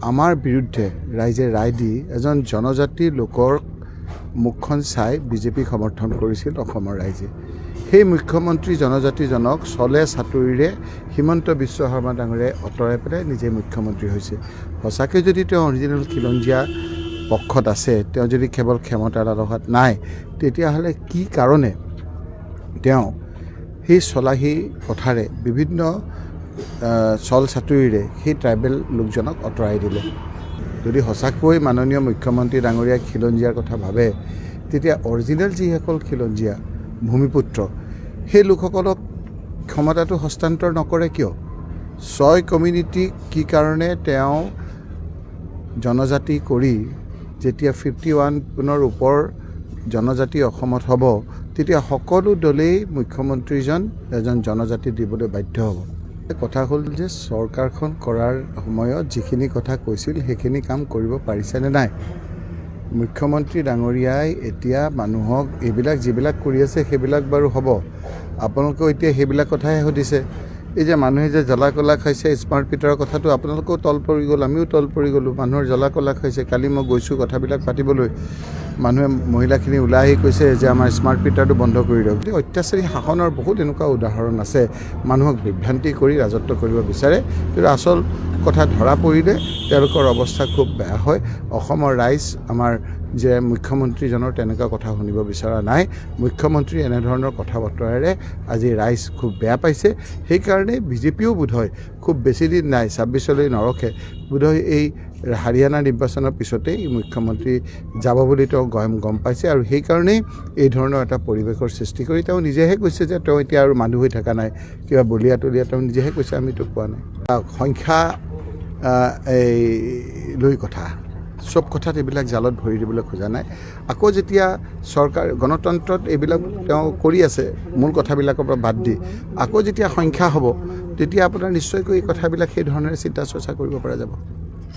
আমাৰ বিৰুদ্ধে ৰাইজে ৰায় দি এজন জনজাতিৰ লোকৰ মুখখন চাই বিজেপিক সমৰ্থন কৰিছিল অসমৰ ৰাইজে। সেই মুখ্যমন্ত্ৰী জনজাতিজনক চলে চাতুৰিৰে হিমন্ত বিশ্ব শৰ্মা ডাঙৰীয়াই আঁতৰাই পেলাই নিজে মুখ্যমন্ত্ৰী হৈছে। সঁচাকৈ যদি তেওঁ অৰিজিনেল খিলঞ্জীয়া পক্ষত আছে, তেওঁ যদি কেৱল ক্ষমতাৰ আলসত নাই, তেতিয়াহ'লে কি কাৰণে তেওঁ সেই চলাহী কথাৰে বিভিন্ন চল চাতুৰিৰে সেই ট্ৰাইবেল লোকজনক আঁতৰাই দিলে? যদি সঁচাকৈ মাননীয় মুখ্যমন্ত্ৰী ডাঙৰীয়াই খিলঞ্জীয়াৰ কথা ভাবে, তেতিয়া অৰিজিনেল যিসকল খিলঞ্জীয়া ভূমিপুত্ৰ সেই লোকসকলক ক্ষমতাটো হস্তান্তৰ নকৰে কিয়? 6 কমিউনিটিক কি কাৰণে তেওঁ জনজাতি কৰি যেতিয়া 51 ওপৰ জনজাতি অসমত হ'ব, তেতিয়া সকলো দলেই মুখ্যমন্ত্ৰীজন এজন জনজাতি দিবলৈ বাধ্য হ'ব। কথা হ'ল যে চৰকাৰখন কৰাৰ সময়ত যিখিনি কথা কৈছিল সেইখিনি কাম কৰিব পাৰিছেনে নাই? মুখ্যমন্ত্ৰী ডাঙৰীয়াই এতিয়া মানুহক এইবিলাক যিবিলাক কৰি আছে সেইবিলাক বাৰু হ'ব, আপোনালোকেও এতিয়া সেইবিলাক কথাহে সুধিছে। এই যে মানুহে যে জ্বলা কলা খাইছে, স্মাৰ্ট মিটাৰৰ কথাটো আপোনালোকেও তল পৰি গ'ল, আমিও তল পৰি গ'লোঁ। মানুহৰ জ্বলা কলা খাইছে। কালি মই গৈছোঁ কথাবিলাক পাতিবলৈ, মানুহে মহিলাখিনি ওলাই আহি কৈছে যে আমাৰ স্মাৰ্ট মিটাৰটো বন্ধ কৰি দিয়ক। গতিকে অত্যাচাৰী শাসনৰ বহুত এনেকুৱা উদাহৰণ আছে, মানুহক বিভ্ৰান্তি কৰি ৰাজত্ব কৰিব বিচাৰে, কিন্তু আচল কথা ধৰা পৰিলে তেওঁলোকৰ অৱস্থা খুব বেয়া হয়। অসমৰ ৰাইজ আমাৰ যে মুখ্যমন্ত্ৰীজনৰ তেনেকুৱা কথা শুনিব বিচৰা নাই। মুখ্যমন্ত্ৰী এনেধৰণৰ কথা বতৰাৰে আজি ৰাইজ খুব বেয়া পাইছে। সেইকাৰণে বিজেপিও বোধহয় খুব বেছি দিন নাই, 26লৈ নৰখে, বোধহয় এই হাৰিয়ানা নিৰ্বাচনৰ পিছতেই মুখ্যমন্ত্ৰী যাব বুলি তেওঁ গম পাইছে। আৰু সেইকাৰণেই এই ধৰণৰ এটা পৰিৱেশৰ সৃষ্টি কৰি তেওঁ নিজেহে কৈছে যে তেওঁ এতিয়া আৰু মানুহ হৈ থকা নাই, কিবা বলিয়া তলীয়া তেওঁ নিজেহে কৈছে, আমিতো কোৱা নাই। সংখ্যা লৈ কথা, চব কথাত এইবিলাক জালত ভৰি দিবলৈ খোজা নাই। আকৌ যেতিয়া চৰকাৰ গণতন্ত্ৰত এইবিলাক তেওঁ কৰি আছে, মূল কথাবিলাকৰ পৰা বাদ দি আকৌ যেতিয়া সংখ্যা হ'ব, তেতিয়া আপোনাৰ নিশ্চয়কৈ এই কথাবিলাক সেই ধৰণেৰে চিন্তা চৰ্চা কৰিব পৰা যাব।